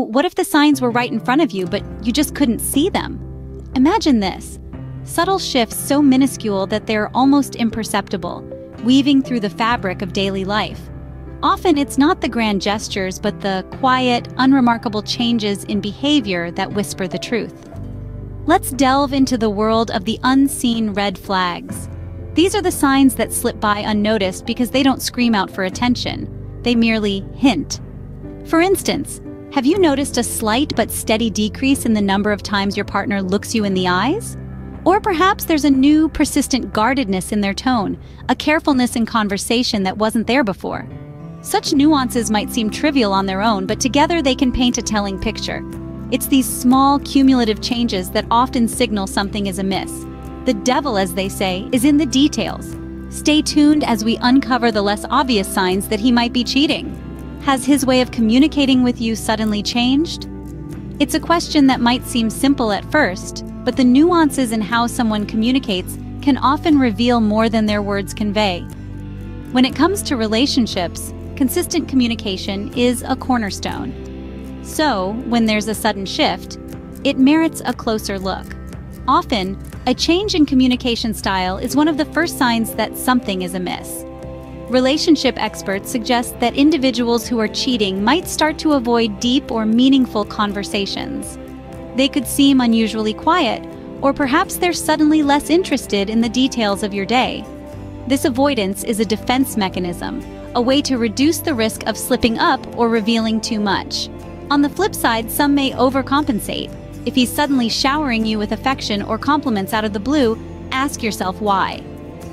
What if the signs were right in front of you, but you just couldn't see them? Imagine this. Subtle shifts so minuscule that they're almost imperceptible, weaving through the fabric of daily life. Often it's not the grand gestures, but the quiet, unremarkable changes in behavior that whisper the truth. Let's delve into the world of the unseen red flags. These are the signs that slip by unnoticed because they don't scream out for attention. They merely hint. For instance, have you noticed a slight but steady decrease in the number of times your partner looks you in the eyes? Or perhaps there's a new, persistent guardedness in their tone, a carefulness in conversation that wasn't there before. Such nuances might seem trivial on their own, but together they can paint a telling picture. It's these small, cumulative changes that often signal something is amiss. The devil, as they say, is in the details. Stay tuned as we uncover the less obvious signs that he might be cheating. Has his way of communicating with you suddenly changed? It's a question that might seem simple at first, but the nuances in how someone communicates can often reveal more than their words convey. When it comes to relationships, consistent communication is a cornerstone. So, when there's a sudden shift, it merits a closer look. Often, a change in communication style is one of the first signs that something is amiss. Relationship experts suggest that individuals who are cheating might start to avoid deep or meaningful conversations. They could seem unusually quiet, or perhaps they're suddenly less interested in the details of your day. This avoidance is a defense mechanism, a way to reduce the risk of slipping up or revealing too much. On the flip side, some may overcompensate. If he's suddenly showering you with affection or compliments out of the blue, ask yourself why.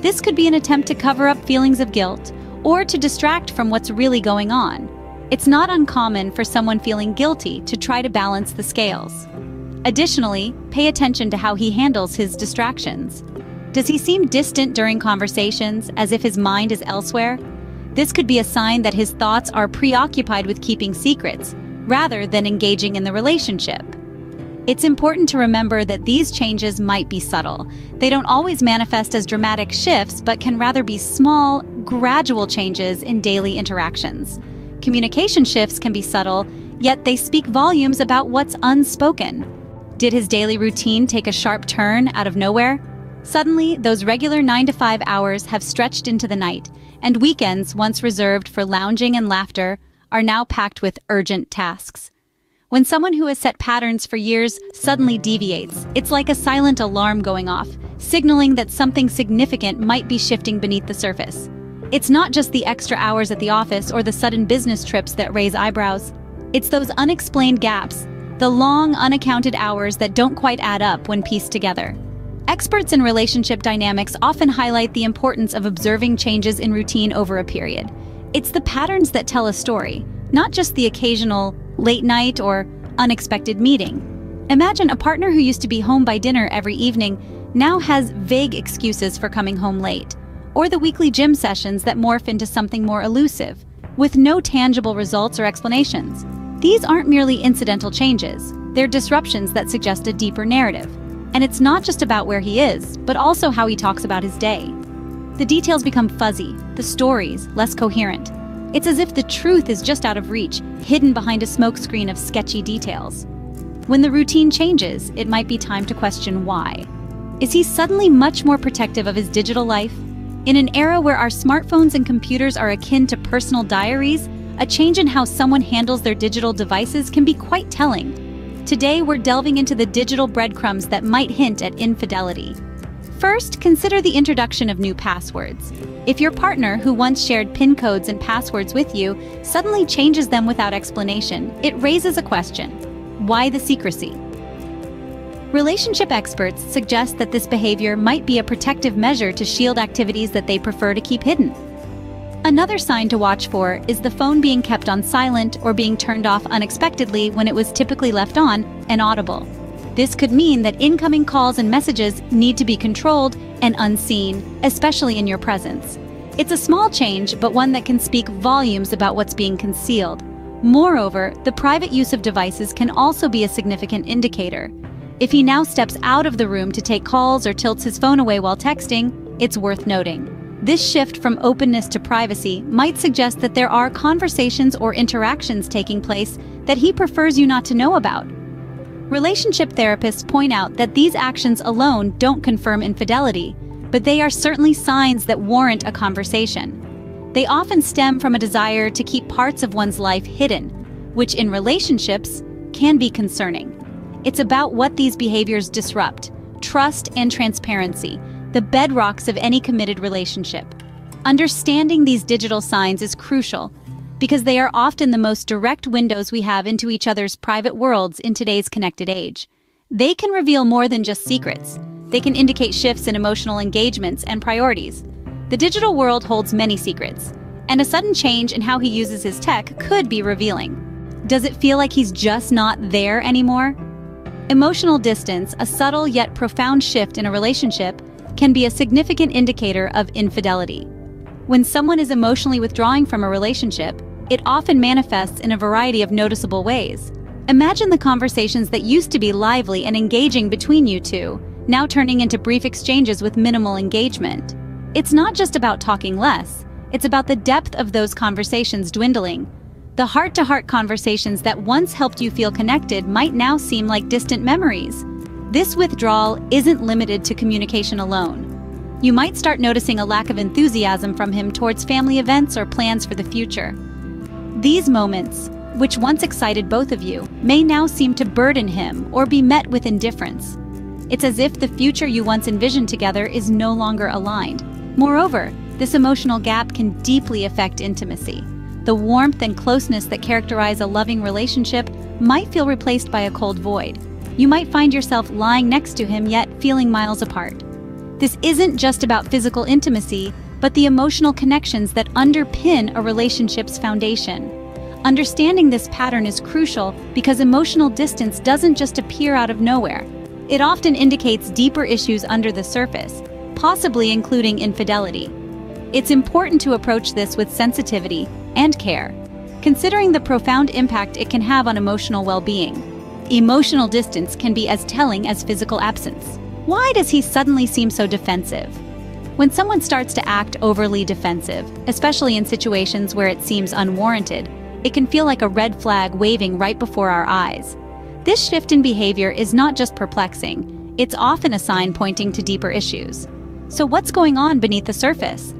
This could be an attempt to cover up feelings of guilt or to distract from what's really going on. It's not uncommon for someone feeling guilty to try to balance the scales. Additionally, pay attention to how he handles his distractions. Does he seem distant during conversations, as if his mind is elsewhere? This could be a sign that his thoughts are preoccupied with keeping secrets, rather than engaging in the relationship. It's important to remember that these changes might be subtle. They don't always manifest as dramatic shifts, but can rather be small, gradual changes in daily interactions. Communication shifts can be subtle, yet they speak volumes about what's unspoken. Did his daily routine take a sharp turn out of nowhere? Suddenly, those regular 9 to 5 hours have stretched into the night, and weekends, once reserved for lounging and laughter, are now packed with urgent tasks. When someone who has set patterns for years suddenly deviates, it's like a silent alarm going off, signaling that something significant might be shifting beneath the surface. It's not just the extra hours at the office or the sudden business trips that raise eyebrows. It's those unexplained gaps, the long, unaccounted hours that don't quite add up when pieced together. Experts in relationship dynamics often highlight the importance of observing changes in routine over a period. It's the patterns that tell a story, not just the occasional late night or unexpected meeting. Imagine a partner who used to be home by dinner every evening now has vague excuses for coming home late, or the weekly gym sessions that morph into something more elusive, with no tangible results or explanations. These aren't merely incidental changes, they're disruptions that suggest a deeper narrative. And it's not just about where he is, but also how he talks about his day. The details become fuzzy, the stories less coherent. It's as if the truth is just out of reach, hidden behind a smokescreen of sketchy details. When the routine changes, it might be time to question why. Is he suddenly much more protective of his digital life? In an era where our smartphones and computers are akin to personal diaries, a change in how someone handles their digital devices can be quite telling. Today, we're delving into the digital breadcrumbs that might hint at infidelity. First, consider the introduction of new passwords. If your partner, who once shared PIN codes and passwords with you, suddenly changes them without explanation, it raises a question. Why the secrecy? Relationship experts suggest that this behavior might be a protective measure to shield activities that they prefer to keep hidden. Another sign to watch for is the phone being kept on silent or being turned off unexpectedly when it was typically left on and audible. This could mean that incoming calls and messages need to be controlled and unseen, especially in your presence. It's a small change, but one that can speak volumes about what's being concealed. Moreover, the private use of devices can also be a significant indicator. If he now steps out of the room to take calls or tilts his phone away while texting, it's worth noting. This shift from openness to privacy might suggest that there are conversations or interactions taking place that he prefers you not to know about. Relationship therapists point out that these actions alone don't confirm infidelity, but they are certainly signs that warrant a conversation. They often stem from a desire to keep parts of one's life hidden, which in relationships can be concerning. It's about what these behaviors disrupt: trust and transparency, the bedrocks of any committed relationship. Understanding these digital signs is crucial because they are often the most direct windows we have into each other's private worlds in today's connected age. They can reveal more than just secrets. They can indicate shifts in emotional engagements and priorities. The digital world holds many secrets, and a sudden change in how he uses his tech could be revealing. Does it feel like he's just not there anymore? Emotional distance, a subtle yet profound shift in a relationship, can be a significant indicator of infidelity. When someone is emotionally withdrawing from a relationship, it often manifests in a variety of noticeable ways. Imagine the conversations that used to be lively and engaging between you two, now turning into brief exchanges with minimal engagement. It's not just about talking less, it's about the depth of those conversations dwindling. The heart-to-heart conversations that once helped you feel connected might now seem like distant memories. This withdrawal isn't limited to communication alone. You might start noticing a lack of enthusiasm from him towards family events or plans for the future. These moments, which once excited both of you, may now seem to burden him or be met with indifference. It's as if the future you once envisioned together is no longer aligned. Moreover, this emotional gap can deeply affect intimacy. The warmth and closeness that characterize a loving relationship might feel replaced by a cold void. You might find yourself lying next to him yet feeling miles apart. This isn't just about physical intimacy, but the emotional connections that underpin a relationship's foundation. Understanding this pattern is crucial because emotional distance doesn't just appear out of nowhere. It often indicates deeper issues under the surface, possibly including infidelity. It's important to approach this with sensitivity and care, considering the profound impact it can have on emotional well-being. Emotional distance can be as telling as physical absence. Why does he suddenly seem so defensive? When someone starts to act overly defensive, especially in situations where it seems unwarranted, it can feel like a red flag waving right before our eyes. This shift in behavior is not just perplexing, it's often a sign pointing to deeper issues. So what's going on beneath the surface?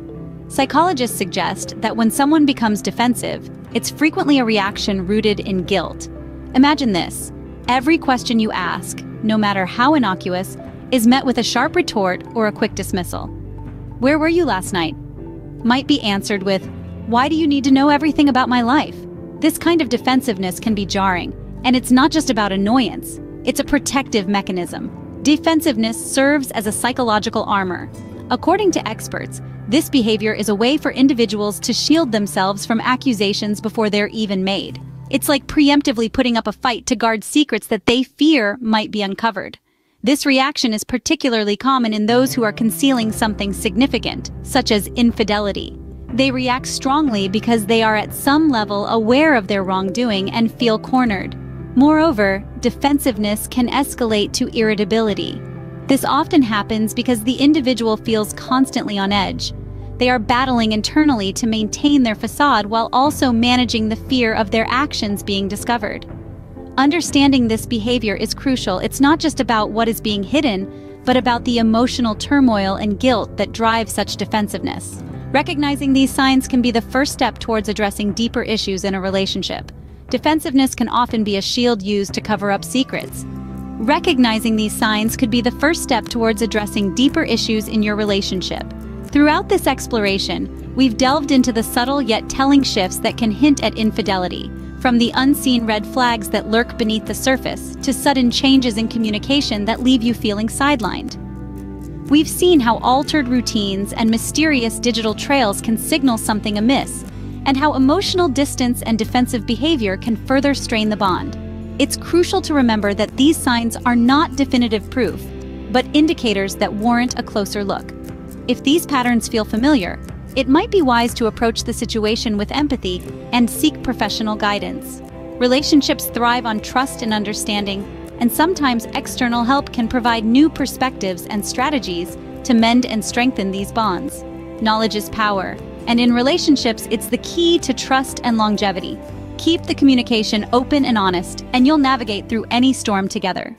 Psychologists suggest that when someone becomes defensive, it's frequently a reaction rooted in guilt. Imagine this: every question you ask, no matter how innocuous, is met with a sharp retort or a quick dismissal. "Where were you last night?" might be answered with, "Why do you need to know everything about my life?" This kind of defensiveness can be jarring, and it's not just about annoyance, it's a protective mechanism. Defensiveness serves as a psychological armor. According to experts, this behavior is a way for individuals to shield themselves from accusations before they're even made. It's like preemptively putting up a fight to guard secrets that they fear might be uncovered. This reaction is particularly common in those who are concealing something significant, such as infidelity. They react strongly because they are at some level aware of their wrongdoing and feel cornered. Moreover, defensiveness can escalate to irritability. This often happens because the individual feels constantly on edge. They are battling internally to maintain their facade while also managing the fear of their actions being discovered. Understanding this behavior is crucial. It's not just about what is being hidden, but about the emotional turmoil and guilt that drive such defensiveness. Recognizing these signs can be the first step towards addressing deeper issues in a relationship. Defensiveness can often be a shield used to cover up secrets. Recognizing these signs could be the first step towards addressing deeper issues in your relationship. Throughout this exploration, we've delved into the subtle yet telling shifts that can hint at infidelity, from the unseen red flags that lurk beneath the surface to sudden changes in communication that leave you feeling sidelined. We've seen how altered routines and mysterious digital trails can signal something amiss, and how emotional distance and defensive behavior can further strain the bond. It's crucial to remember that these signs are not definitive proof, but indicators that warrant a closer look. If these patterns feel familiar, it might be wise to approach the situation with empathy and seek professional guidance. Relationships thrive on trust and understanding, and sometimes external help can provide new perspectives and strategies to mend and strengthen these bonds. Knowledge is power, and in relationships, it's the key to trust and longevity. Keep the communication open and honest, and you'll navigate through any storm together.